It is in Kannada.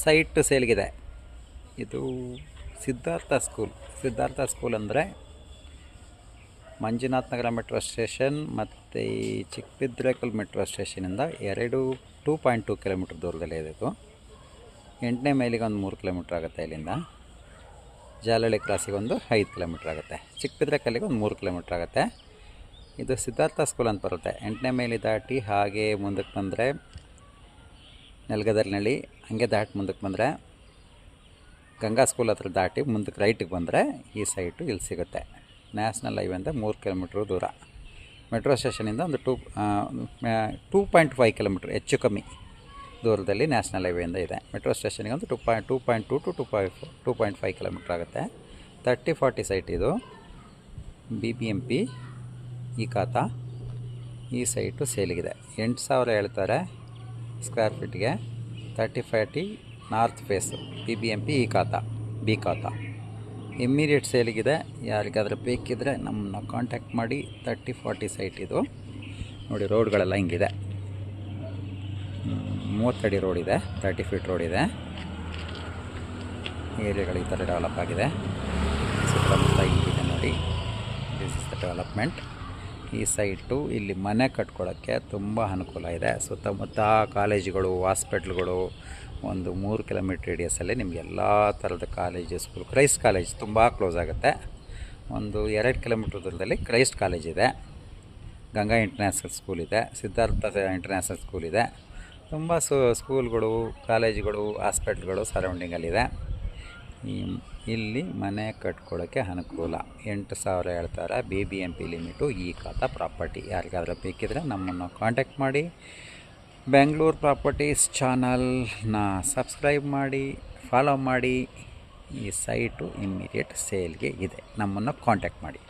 ಸೈಟ್ ಸೇಲ್ಗಿದೆ. ಇದು ಸಿದ್ಧಾರ್ಥ ಸ್ಕೂಲ್ ಅಂದರೆ ಮಂಜುನಾಥ್ ನಗರ ಮೆಟ್ರೋ ಸ್ಟೇಷನ್ ಮತ್ತು ಈ ಚಿಕ್ಕಬಿದ್ರೇಕಲ್ ಮೆಟ್ರೋ ಸ್ಟೇಷನಿಂದ 2.2 ಕಿಲೋಮೀಟ್ರ್ ದೂರದಲ್ಲೇ ಇದೆ. ಇದು 8ನೇ ಮೈಲಿಗೆ ಒಂದು 3 ಕಿಲೋಮೀಟ್ರ್ ಆಗುತ್ತೆ. ಇಲ್ಲಿಂದ ಜಾಲಹಳ್ಳಿ ಕ್ರಾಸಿಗೆ ಒಂದು 5 ಕಿಲೋಮೀಟ್ರ್ ಆಗುತ್ತೆ. ಚಿಕ್ಕಬಿದ್ರೇಕಲ್ಲಿಗೆ ಒಂದು 3 ಕಿಲೋಮೀಟ್ರ್ ಆಗುತ್ತೆ. ಇದು ಸಿದ್ಧಾರ್ಥ ಸ್ಕೂಲ್ ಅಂತ ಬರುತ್ತೆ. 8ನೇ ಮೈಲಿ ದಾಟಿ ಹಾಗೆ ಮುಂದಕ್ಕೆ ಬಂದರೆ ನೆಲಗದರಿನಳ್ಳಿ, ಹಾಗೆ ದಾಟಿ ಮುಂದಕ್ಕೆ ಬಂದರೆ ಗಂಗಾ ಸ್ಕೂಲ್ ಹತ್ರ ದಾಟಿ ಮುಂದಕ್ಕೆ ರೈಟಿಗೆ ಬಂದರೆ ಈ ಸೈಟು ಇಲ್ಲಿ ಸಿಗುತ್ತೆ. ನ್ಯಾಷನಲ್ ಹೈವೇಂದ 3 ಕಿಲೋಮೀಟ್ರ್ ದೂರ. ಮೆಟ್ರೋ ಸ್ಟೇಷನಿಂದ ಒಂದು 2.5 ಕಿಲೋಮೀಟ್ರ್ ಹೆಚ್ಚು ಕಮ್ಮಿ ದೂರದಲ್ಲಿ ನ್ಯಾಷನಲ್ ಹೈವೇಯಿಂದ ಇದೆ. ಮೆಟ್ರೋ ಸ್ಟೇಷನಿಗೆ ಒಂದು 2.2 to 2.5 ಕಿಲೋಮೀಟ್ರ್ ಆಗುತ್ತೆ. 30-40 ಸೈಟ್ ಇದು. BBMP ಈ ಖಾತಾ. ಈ ಸೈಟು ಸೇಲಿಗಿದೆ. 8,000 ಹೇಳ್ತಾರೆ ಸ್ಕ್ವೇರ್ ಫೀಟ್ಗೆ. 30-40 north face. BBMP E khata, B khata. Immediate ಸೇಲಿಗಿದೆ. ಯಾರಿಗಾದರೂ ಬೇಕಿದ್ದರೆ ನಮ್ಮನ್ನ ಕಾಂಟ್ಯಾಕ್ಟ್ ಮಾಡಿ. 30-40 ಸೈಟ್ ಇದು. ನೋಡಿ ರೋಡ್ಗಳೆಲ್ಲ ಹಿಂಗಿದೆ. 30 ಅಡಿ ರೋಡ್ ಇದೆ, 30 ಫೀಟ್ ರೋಡ್ ಇದೆ. ಏರಿಯಾಗಳು ಈ ಥರ ಡೆವಲಪ್ ಆಗಿದೆ. ಸುತ್ತಮುತ್ತ ಹಿಂಗಿದೆ ನೋಡಿ. This is the development. ಈ ಸೈಟು ಇಲ್ಲಿ ಮನೆ ಕಟ್ಕೊಳ್ಳೋಕ್ಕೆ ತುಂಬ ಅನುಕೂಲ ಇದೆ. ಸುತ್ತಮುತ್ತ ಕಾಲೇಜುಗಳು, ಹಾಸ್ಪಿಟ್ಲ್ಗಳು, ಒಂದು 3 ಕಿಲೋಮೀಟ್ರ್ ರೇಡಿಯಸಲ್ಲಿ ನಿಮಗೆ ಎಲ್ಲ ಥರದ ಕಾಲೇಜು, ಸ್ಕೂಲ್. ಕ್ರೈಸ್ಟ್ ಕಾಲೇಜ್ ತುಂಬ ಕ್ಲೋಸ್ ಆಗುತ್ತೆ. ಒಂದು 2 ಕಿಲೋಮೀಟ್ರ್ ದೂರದಲ್ಲಿ ಕ್ರೈಸ್ಟ್ ಕಾಲೇಜ್ ಇದೆ. ಗಂಗಾ ಇಂಟರ್ನ್ಯಾಷನಲ್ ಸ್ಕೂಲ್ ಇದೆ. ಸಿದ್ಧಾರ್ಥ ಇಂಟರ್ನ್ಯಾಷನಲ್ ಸ್ಕೂಲ್ ಇದೆ. ತುಂಬ ಸ್ಕೂಲ್ಗಳು, ಕಾಲೇಜುಗಳು, ಹಾಸ್ಪಿಟ್ಲ್ಗಳು ಸರೌಂಡಿಂಗಲ್ಲಿದೆ. ಇಲ್ಲಿ ಮನೆ ಕಟ್ಕೊಳ್ಳೋಕ್ಕೆ ಅನುಕೂಲ. 8,000 ಹೇಳ್ತಾರೆ. BBMP ಲಿಮಿಟು ಈ ಖಾತಾ ಪ್ರಾಪರ್ಟಿ. ಯಾರಿಗಾದ್ರೂ ಬೇಕಿದ್ರೆ ನಮ್ಮನ್ನು ಕಾಂಟ್ಯಾಕ್ಟ್ ಮಾಡಿ. ಬೆಂಗಳೂರು ಪ್ರಾಪರ್ಟೀಸ್ ಚಾನಲ್ನ ಸಬ್ಸ್ಕ್ರೈಬ್ ಮಾಡಿ, ಫಾಲೋ ಮಾಡಿ. ಈ ಸೈಟು ಇಮ್ಮಿಡಿಯೇಟ್ ಸೇಲ್ಗೆ ಇದೆ. ನಮ್ಮನ್ನು ಕಾಂಟ್ಯಾಕ್ಟ್ ಮಾಡಿ.